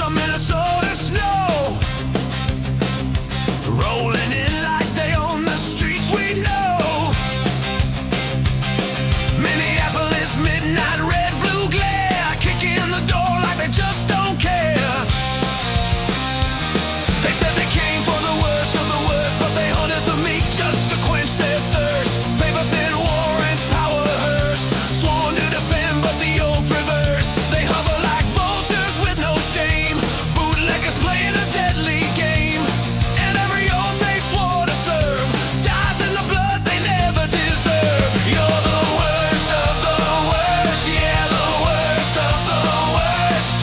Minnesota snow, rolling in like they own the streets we know. Minneapolis midnight red blue glare, kick in the door like they just don't care. They said they came for the worst of the worst, but they hunted the meek just to quench their thirst. Paper thin warrants, power hearse, sworn to defend but the oath reversed. They hover like vultures with no shame, playing a deadly game, and every oath they swore to serve dies in the blood they never deserve. You're the worst of the worst, yeah, the worst of the worst.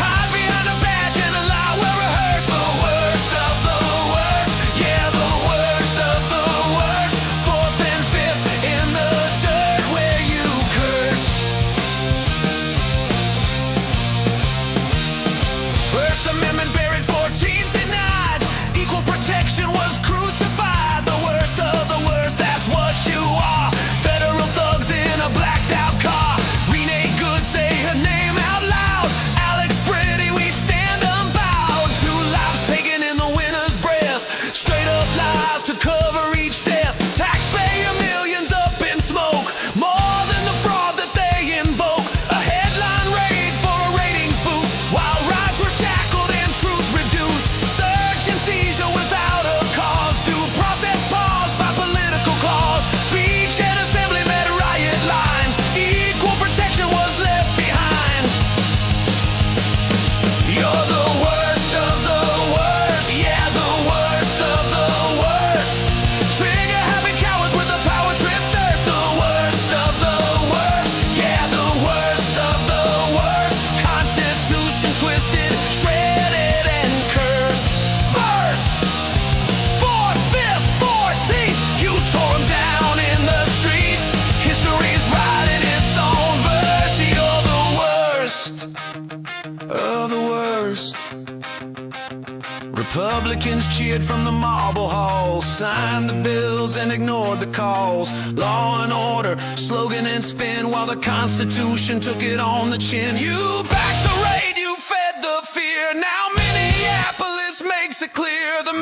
Hide behind a badge and a lie well rehearsed. The worst of the worst, yeah, the worst of the worst. Fourth and fifth in the dirt where you cursed. First Amendment buried, 14th denied, equal protection was crucified. The worst of the worst, that's what you are. Federal thugs in a blacked out car. Renee Good, say her name out loud. Alex Pretty, we stand unbowed. Two lives taken in the winter's breath, straight up lies to cover each death. Taxpayer millions up in smoke, more than the fraud that they invoke. A headline raid for a ratings boost, while rights were shackled and truth reduced. Search and seizure without a cause, due process paused by political clause. Speech and assembly met riot lines, equal protection was left behind. You're the worst of the worst, yeah, the worst of the worst. Trigger happy cowards with a power trip thirst. The worst of the worst, yeah, the worst of the worst. Constitution twisted, shredded and cursed. First, fourth, fifth, 14th, you tore them down in the streets. History's writing its own verse. You're the worst of the worst. Republicans cheered from the marble halls, signed the bills and ignored the calls. Law and order, slogan and spin, while the Constitution took it on the chin. You backed the raid, you fed the fear. Now Minneapolis makes it clear the